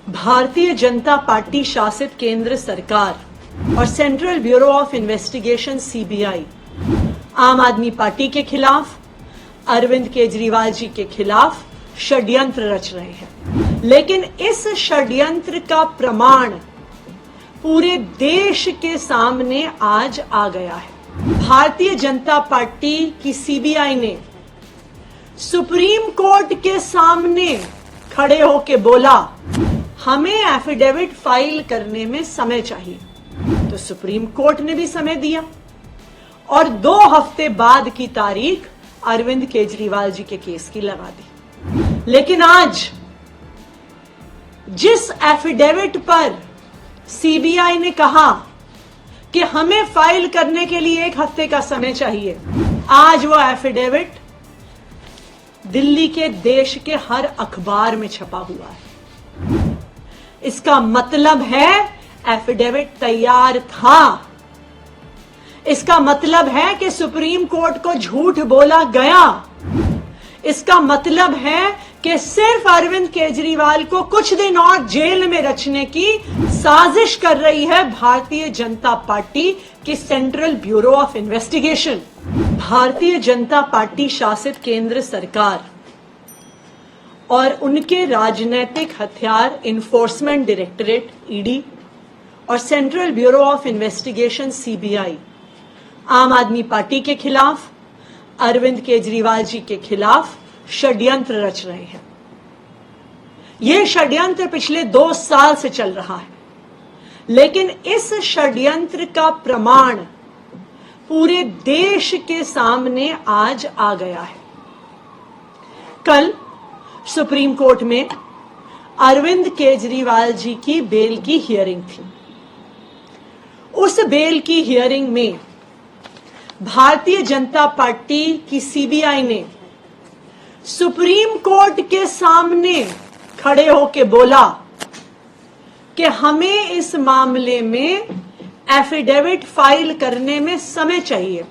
Bharatiya Janata party शासित केंद्र सरकार और central bureau of investigation CBI आम आदमी पार्टी के खिलाफ, अरविंद केजरीवाल जी के खिलाफ षड्यंत्र रच रहे हैं। लेकिन इस षड्यंत्र का प्रमाण पूरे देश के सामने आज आ गया है। भारतीय जनता पार्टी की सीबीआई ने सुप्रीम कोर्ट के सामने खड़े होकर बोला, हमें एफिडेविट फाइल करने में समय चाहिए। तो सुप्रीम कोर्ट ने भी समय दिया और 2 हफ्ते बाद की तारीख अरविंद केजरीवाल जी के केस की लगा दी। लेकिन आज जिस एफिडेविट पर सीबीआई ने कहा कि हमें फाइल करने के लिए 1 हफ्ते का समय चाहिए, आज वो एफिडेविट दिल्ली के देश के हर अखबार में छपा हुआ है। इसका मतलब है एफिडेविट तैयार था। इसका मतलब है कि सुप्रीम कोर्ट को झूठ बोला गया। इसका मतलब है कि सिर्फ अरविंद केजरीवाल को कुछ दिन और जेल में रखने की साजिश कर रही है भारतीय जनता पार्टी की central bureau of investigation. Bharatiya Janata party शासित केंद्र सरकार और उनके राजनीतिक हथियार इन्फोर्समेंट डायरेक्टरेट ईडी और central bureau of investigation CBI आम आदमी पार्टी के खिलाफ, अरविंद केजरीवाल जी के खिलाफ षड्यंत्र रच रहे हैं। यह षड्यंत्र पिछले 2 साल से चल रहा है, लेकिन इस षड्यंत्र का प्रमाण पूरे देश के सामने आज आ गया है। कल सुप्रीम कोर्ट में अरविंद केजरीवाल जी की बेल की हियरिंग थी। उस बेल की हियरिंग में भारतीय जनता पार्टी की सीबीआई ने सुप्रीम कोर्ट के सामने खड़े होकर बोला कि हमें इस मामले में एफिडेविट फाइल करने में समय चाहिए।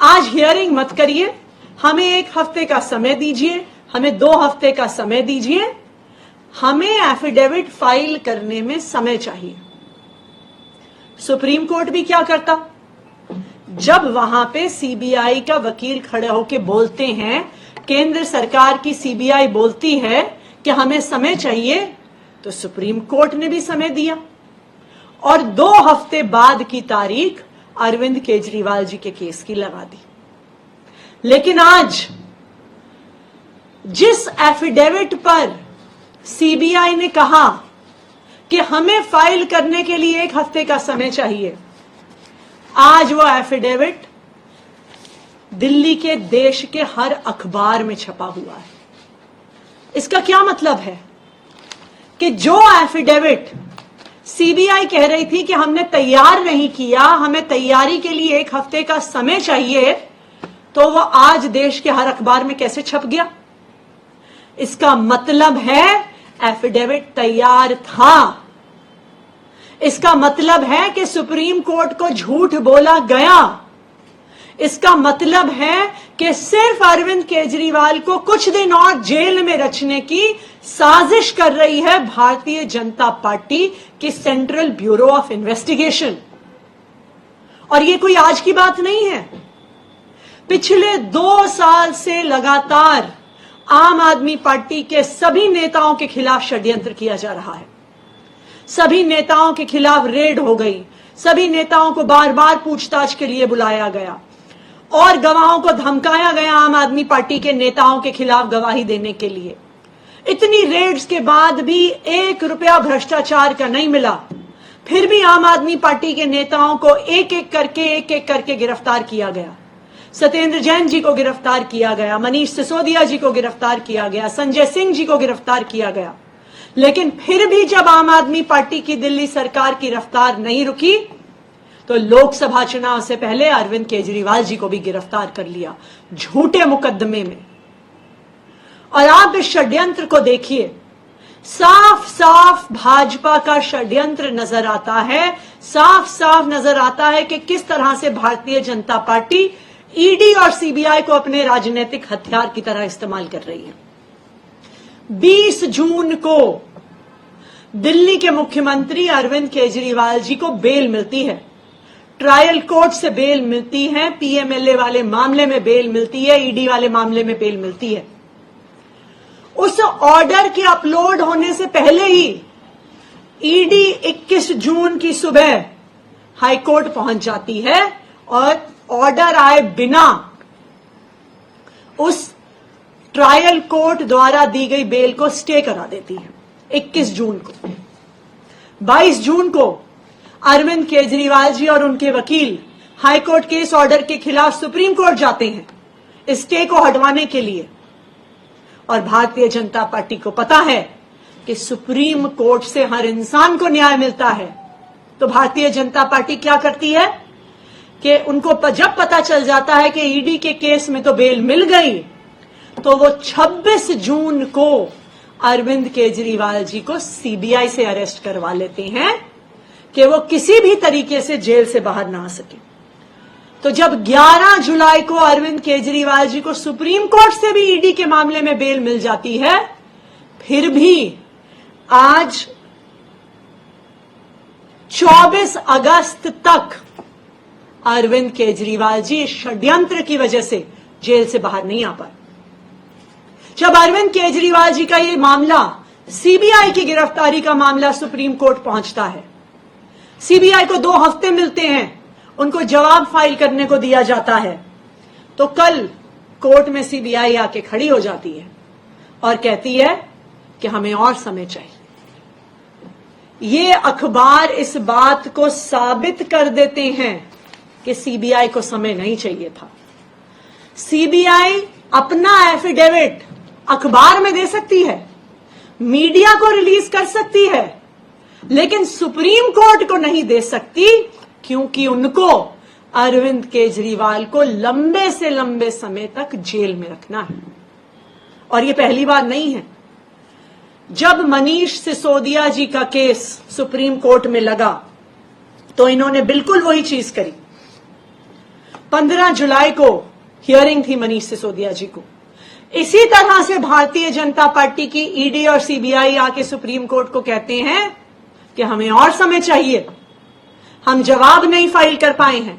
आज हियरिंग मत करिए, हमें 1 हफ्ते का समय दीजिए, हमें 2 हफ्ते का समय दीजिए, हमें एफिडेविट फाइल करने में समय चाहिए। सुप्रीम कोर्ट भी क्या करता? जब वहां पे सीबीआई का वकील खड़े होकर बोलते हैं, केंद्र सरकार की सीबीआई बोलती है कि हमें समय चाहिए, तो सुप्रीम कोर्ट ने भी समय दिया और 2 हफ्ते बाद की तारीख अरविंद केजरीवाल जी के केस की लगा दी। लेकिन आज जिस एफिडेविट पर सीबीआई ने कहा कि हमें फाइल करने के लिए 1 हफ्ते का समय चाहिए, आज वो एफिडेविट दिल्ली के देश के हर अखबार में छपा हुआ है। इसका क्या मतलब है कि जो एफिडेविट सीबीआई कह रही थी कि हमने तैयार नहीं किया, हमें तैयारी के लिए 1 हफ्ते का समय चाहिए, तो वो आज देश के हर अखबार में कैसे छप गया? इसका मतलब है एफिडेविट तैयार था। इसका मतलब है कि सुप्रीम कोर्ट को झूठ बोला गया। इसका मतलब है कि सिर्फ अरविंद केजरीवाल को कुछ दिन और जेल में रखने की साजिश कर रही है भारतीय जनता पार्टी की सेंट्रल ब्यूरो ऑफ इन्वेस्टिगेशन। और ये कोई आज की बात नहीं है। पिछले 2 साल से लगातार आम आदमी पार्टी के सभी नेताओं के खिलाफ षड्यंत्र किया जा रहा है। सभी नेताओं के खिलाफ रेड हो गई, सभी नेताओं को बार बार पूछताछ के लिए बुलाया गया और गवाहों को धमकाया गया आम आदमी पार्टी के नेताओं के खिलाफ गवाही देने के लिए। इतनी रेड्स के बाद भी 1 रुपया भ्रष्टाचार का नहीं मिला। फिर भी आम आदमी पार्टी के नेताओं को एक एक करके गिरफ्तार किया गया। सत्येंद्र जैन जी को गिरफ्तार किया गया, मनीष सिसोदिया जी को गिरफ्तार किया गया, संजय सिंह जी को गिरफ्तार किया गया। लेकिन फिर भी जब आम आदमी पार्टी की दिल्ली सरकार की रफ्तार नहीं रुकी, तो लोकसभा चुनाव से पहले अरविंद केजरीवाल जी को भी गिरफ्तार कर लिया झूठे मुकदमे में। और आप इस षड्यंत्र को देखिए, साफ साफ भाजपा का षड्यंत्र नजर आता है। साफ साफ नजर आता है कि किस तरह से भारतीय जनता पार्टी ईडी और सीबीआई को अपने राजनीतिक हथियार की तरह इस्तेमाल कर रही है। 20 जून को दिल्ली के मुख्यमंत्री अरविंद केजरीवाल जी को बेल मिलती है, ट्रायल कोर्ट से बेल मिलती है, पीएमएलए वाले मामले में बेल मिलती है, ईडी वाले मामले में बेल मिलती है। उस ऑर्डर के अपलोड होने से पहले ही ईडी 21 जून की सुबह हाईकोर्ट पहुंच जाती है और ऑर्डर आए बिना उस ट्रायल कोर्ट द्वारा दी गई बेल को स्टे करा देती है 21 जून को। 22 जून को अरविंद केजरीवाल जी और उनके वकील हाईकोर्ट के इस ऑर्डर के खिलाफ सुप्रीम कोर्ट जाते हैं स्टे को हटवाने के लिए। और भारतीय जनता पार्टी को पता है कि सुप्रीम कोर्ट से हर इंसान को न्याय मिलता है, तो भारतीय जनता पार्टी क्या करती है कि उनको जब पता चल जाता है कि ईडी के केस में तो बेल मिल गई, तो वो 26 जून को अरविंद केजरीवाल जी को सीबीआई से अरेस्ट करवा लेते हैं कि वो किसी भी तरीके से जेल से बाहर ना आ सके। तो जब 11 जुलाई को अरविंद केजरीवाल जी को सुप्रीम कोर्ट से भी ईडी के मामले में बेल मिल जाती है, फिर भी आज 24 अगस्त तक अरविंद केजरीवाल जी षड्यंत्र की वजह से जेल से बाहर नहीं आ पाए। जब अरविंद केजरीवाल जी का ये मामला, सीबीआई की गिरफ्तारी का मामला सुप्रीम कोर्ट पहुंचता है, सीबीआई को 2 हफ्ते मिलते हैं, उनको जवाब फाइल करने को दिया जाता है, तो कल कोर्ट में सीबीआई आके खड़ी हो जाती है और कहती है कि हमें और समय चाहिए। ये अखबार इस बात को साबित कर देते हैं कि सीबीआई को समय नहीं चाहिए था। सीबीआई अपना एफिडेविट अखबार में दे सकती है, मीडिया को रिलीज कर सकती है, लेकिन सुप्रीम कोर्ट को नहीं दे सकती, क्योंकि उनको अरविंद केजरीवाल को लंबे से लंबे समय तक जेल में रखना है। और ये पहली बार नहीं है। जब मनीष सिसोदिया जी का केस सुप्रीम कोर्ट में लगा तो इन्होंने बिल्कुल वही चीज करी। 15 जुलाई को हियरिंग थी मनीष सिसोदिया जी को। इसी तरह से भारतीय जनता पार्टी की ईडी और सीबीआई आके सुप्रीम कोर्ट को कहते हैं कि हमें और समय चाहिए, हम जवाब नहीं फाइल कर पाए हैं,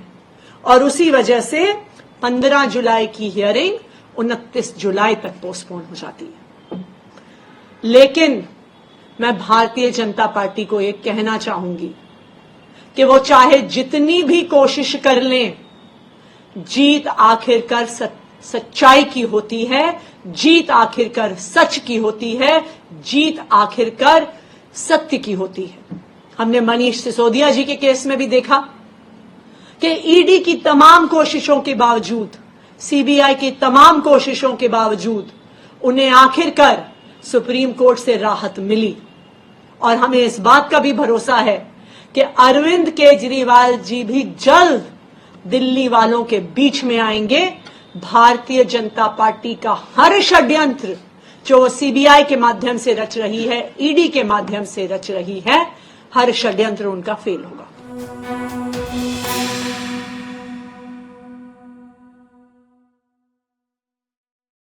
और उसी वजह से 15 जुलाई की हियरिंग 29 जुलाई तक पोस्टपोन हो जाती है। लेकिन मैं भारतीय जनता पार्टी को एक कहना चाहूंगी कि वो चाहे जितनी भी कोशिश कर लें, जीत आखिरकार सच्चाई की होती है, जीत आखिरकार सच की होती है, जीत आखिरकार सत्य की होती है। हमने मनीष सिसोदिया जी के केस में भी देखा कि ईडी की तमाम कोशिशों के बावजूद, सीबीआई की तमाम कोशिशों के बावजूद उन्हें आखिरकार सुप्रीम कोर्ट से राहत मिली। और हमें इस बात का भी भरोसा है कि अरविंद केजरीवाल जी भी जल्द दिल्ली वालों के बीच में आएंगे। भारतीय जनता पार्टी का हर षड्यंत्र जो सीबीआई के माध्यम से रच रही है, ईडी के माध्यम से रच रही है, हर षड्यंत्र उनका फेल होगा।